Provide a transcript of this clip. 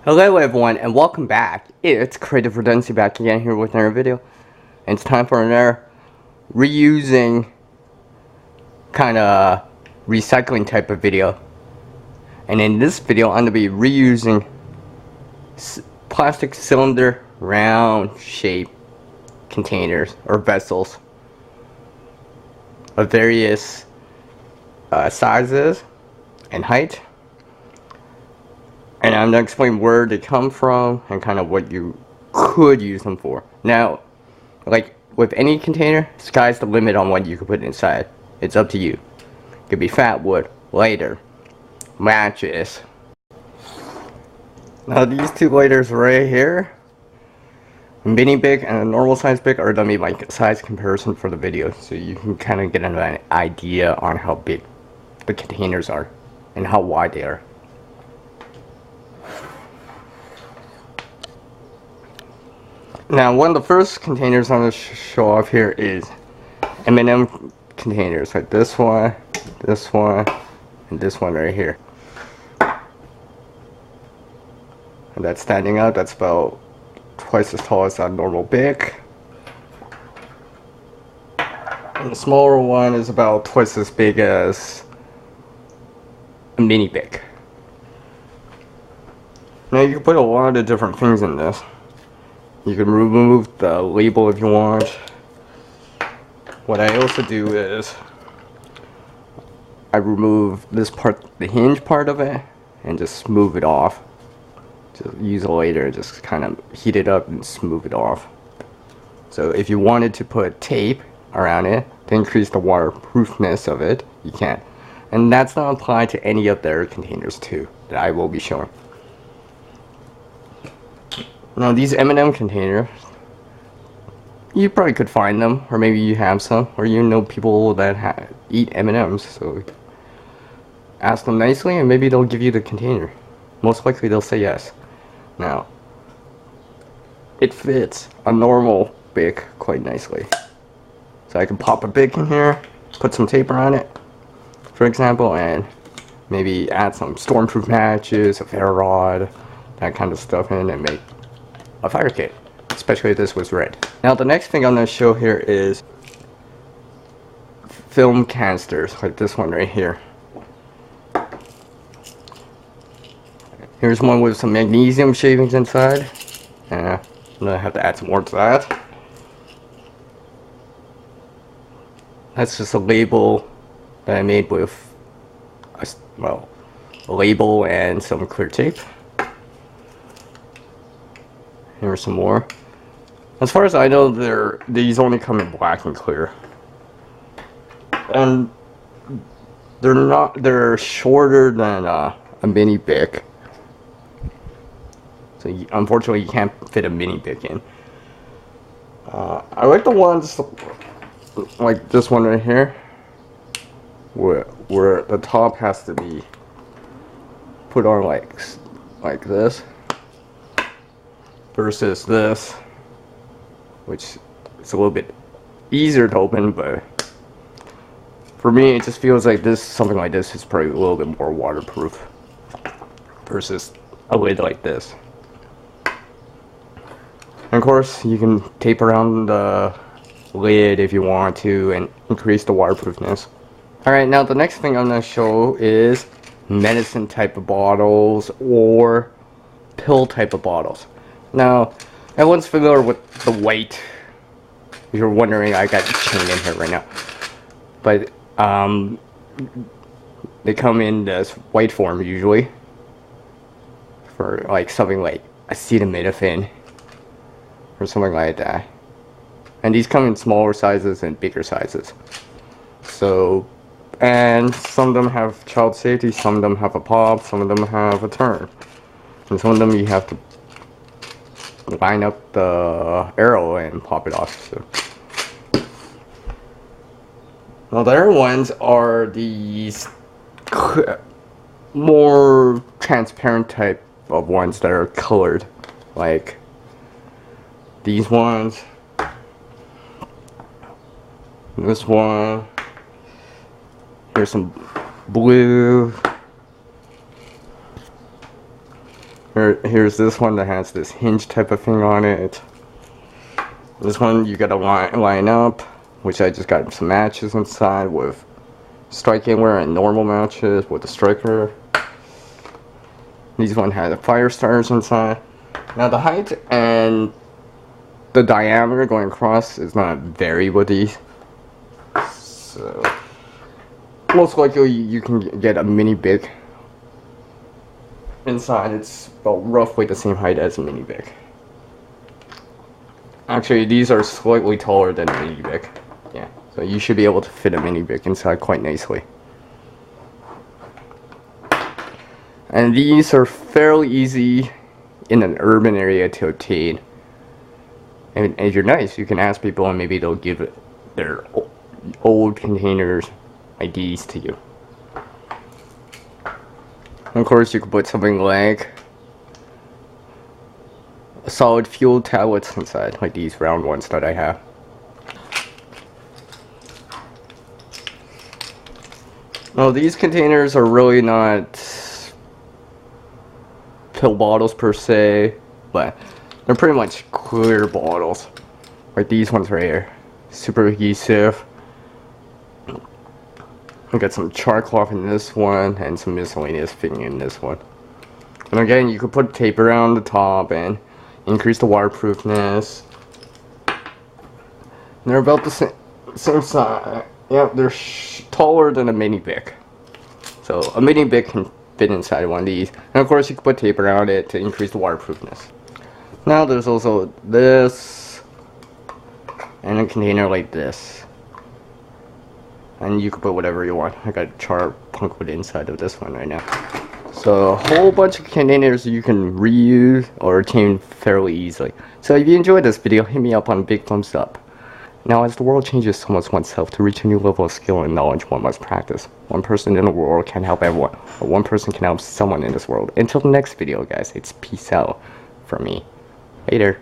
Hello everyone and welcome back. It's Creative Redundancy back again here with another video. And it's time for another reusing kinda recycling type of video. And in this video I'm going to be reusing plastic cylinder round shape containers or vessels of various sizes and height. And I'm going to explain where they come from and kind of what you could use them for. Now, like with any container, sky's the limit on what you can put inside. It's up to you. It could be fat wood, lighter, matches. Now these two lighters right here, a mini big and a normal size big, are going to be my size comparison for the video. So you can kind of get an idea on how big the containers are and how wide they are. Now, one of the first containers I'm going to show off here is M&M containers, like this one, and this one right here. And that's standing out. That's about twice as tall as a normal big. And the smaller one is about twice as big as a mini big. Now, you can put a lot of different things in this. You can remove the label if you want. What I also do is I remove this part, the hinge part of it, and just smooth it off. Just use a lighter, just kind of heat it up and smooth it off. So if you wanted to put tape around it to increase the waterproofness of it, you can. And that's not applied to any of their containers too, that I will be showing. Now these M&M containers, you probably could find them, or maybe you have some, or you know people that eat M&Ms, so ask them nicely and maybe they'll give you the container. Most likely they'll say yes. Now, it fits a normal big quite nicely. So I can pop a big in here, put some tape around it, for example, and maybe add some stormproof matches, a ferro rod, that kind of stuff in, and make a fire kit, especially if this was red. Now the next thing I'm going to show here is film canisters, like this one right here. Here's one with some magnesium shavings inside, and I'm going to have to add some more to that. That's just a label that I made with a label and some clear tape. Here's some more. As far as I know, these only come in black and clear, and they're shorter than a mini bic. So unfortunately, you can't fit a mini bic in. I like the ones like this one right here, where the top has to be put on like this. Versus this, which is a little bit easier to open, but for me it just feels like something like this is probably a little bit more waterproof versus a lid like this. And of course you can tape around the lid if you want to and increase the waterproofness. Alright, now the next thing I'm going to show is medicine type of bottles or pill type of bottles. Now, everyone's familiar with the white. If you're wondering, I got the chain in here right now. But, they come in this white form usually. For like something like acetaminophen. Or something like that. And these come in smaller sizes and bigger sizes. So, and some of them have child safety, some of them have a pop, some of them have a turn. And some of them you have to line up the arrow and pop it off. So now the other ones are these more transparent type of ones that are colored, like these ones, this one. Here's some blue. Here's this one that has this hinge type of thing on it. This one you gotta line up, which I just got some matches inside with strike anywhere and normal matches with the striker. These one has fire starters inside. Now the height and the diameter going across is not vary with these, so most likely you can get a mini big inside. It's about roughly the same height as a mini big. Actually, these are slightly taller than a mini big. Yeah, so you should be able to fit a mini big inside quite nicely. And these are fairly easy in an urban area to obtain. And if you're nice, you can ask people and maybe they'll give their old containers IDs to you. And of course, you can put something like a solid fuel tablets inside, like these round ones that I have. Now these containers are really not pill bottles per se, but they're pretty much clear bottles. Like these ones right here. Super adhesive. I got some char cloth in this one and some miscellaneous thing in this one. And again, you could put tape around the top and increase the waterproofness. And they're about the same size. Yeah, they're taller than a mini Bic. So a mini Bic can fit inside one of these. And of course you can put tape around it to increase the waterproofness. Now there's also this and a container like this. And you can put whatever you want. I got char punk wood inside of this one right now. So a whole bunch of containers you can reuse or obtain fairly easily. So if you enjoyed this video, hit me up on a big thumbs up. Now as the world changes so much oneself, to reach a new level of skill and knowledge, one must practice. One person in the world can help everyone, or one person can help someone in this world. Until the next video guys, it's peace out from me. Later.